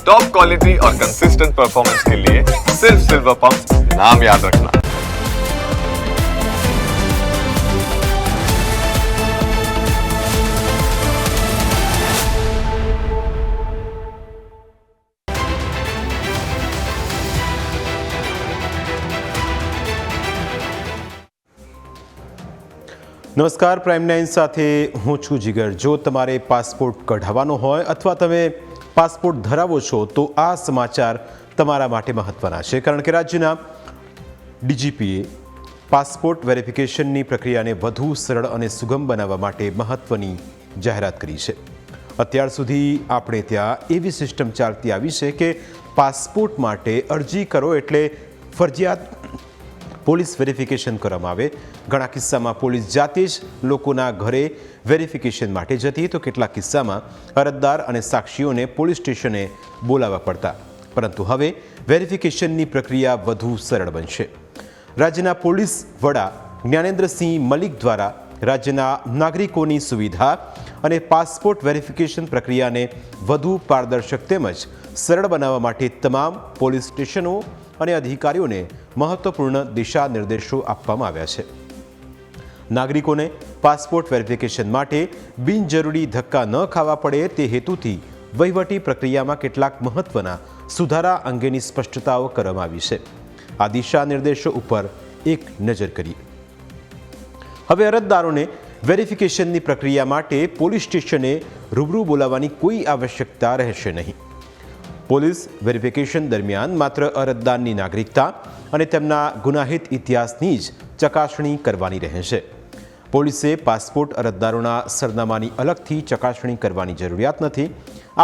Top quality और consistent performance के लिए सिर्फ सिल्वर पंप नाम याद रखना। નમસ્કાર, પ્રાઇમ 9 સાથે હું છું જીગર। જો તમારે પાસપોર્ટ કઢાવવાનો હોય અથવા તમે પાસપોર્ટ ધરાવો છો તો આ સમાચાર તમારા માટે મહત્વના છે, કારણ કે રાજ્યના ડીજીપીએ પાસપોર્ટ વેરિફિકેશનની પ્રક્રિયાને વધુ સરળ અને સુગમ બનાવવા માટે મહત્વની જાહેરાત કરી છે। અત્યાર સુધી આપણે ત્યાં એવી સિસ્ટમ ચાલતી આવી છે કે પાસપોર્ટ માટે અરજી કરો એટલે ફરજિયાત પોલીસ વેરિફિકેશન કરવામાં આવે। ઘણા કિસ્સામાં પોલીસ જાતે જ લોકોના ઘરે વેરિફિકેશન માટે જતી, તો કેટલાક કિસ્સામાં અરજદાર અને સાક્ષીઓને પોલીસ સ્ટેશને બોલાવવા પડતા, પરંતુ હવે વેરિફિકેશનની પ્રક્રિયા વધુ સરળ બનશે। રાજ્યના પોલીસ વડા જ્ઞાનેન્દ્રસિંહ મલિક દ્વારા રાજ્યના નાગરિકોની સુવિધા અને પાસપોર્ટ વેરિફિકેશન પ્રક્રિયાને વધુ પારદર્શક તેમજ સરળ બનાવવા માટે તમામ પોલીસ સ્ટેશનો અને અધિકારીઓને મહત્વપૂર્ણ દિશા નિર્દેશો આપવામાં આવ્યા છે। નાગરિકોને પાસપોર્ટ વેરિફિકેશન માટે બિનજરૂરી ધક્કા ન ખાવા પડે તે હેતુથી વહીવટી પ્રક્રિયામાં કેટલાક મહત્વના સુધારા અંગેની સ્પષ્ટતાઓ કરવામાં આવી છે। આ દિશા નિર્દેશો ઉપર એક નજર કરીએ। હવે અરજદારોને વેરિફિકેશનની પ્રક્રિયા માટે પોલીસ સ્ટેશને રૂબરૂ બોલાવવાની કોઈ આવશ્યકતા રહેશે નહીં। પોલીસ વેરિફિકેશન દરમિયાન માત્ર અરજદારની નાગરિકતા અને તેમના ગુનાહિત ઇતિહાસની જ ચકાસણી કરવાની રહેશે। પોલીસે પાસપોર્ટ અરજદારોના સરનામાની અલગથી ચકાસણી કરવાની જરૂરિયાત નથી।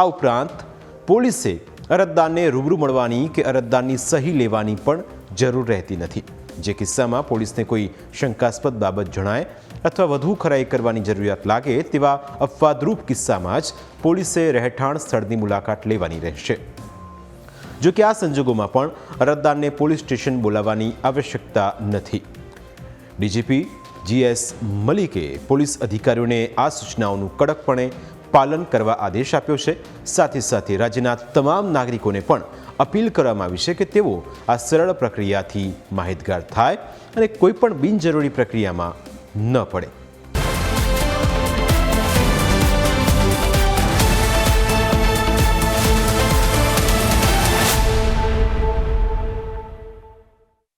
આ ઉપરાંત પોલીસે અરજદારને રૂબરૂ મળવાની કે અરજદારની સહી લેવાની પણ જરૂર રહેતી નથી। જે કિસ્સામાં પોલીસને કોઈ શંકાસ્પદ બાબત જણાય અથવા વધુ ખરાઈ કરવાની જરૂરિયાત લાગે તેવા અપવાદરૂપ કિસ્સામાં જ પોલીસે રહેઠાણ સ્થળની મુલાકાત લેવાની રહેશે। જો કે આ સંજોગોમાં પણ અરજદારને પોલીસ સ્ટેશન બોલાવવાની આવશ્યકતા નથી। ડીજીપી GS મલિકે પોલીસ અધિકારીઓને આ સૂચનાઓનું કડકપણે પાલન કરવા આદેશ આપ્યો છે। સાથે સાથે રાજ્યના તમામ નાગરિકોને પણ અપીલ કરવામાં આવી છે કે તેઓ આ સરળ પ્રક્રિયાથી માહિતગાર થાય અને કોઈ પણ બિનજરૂરી પ્રક્રિયામાં ન પડે।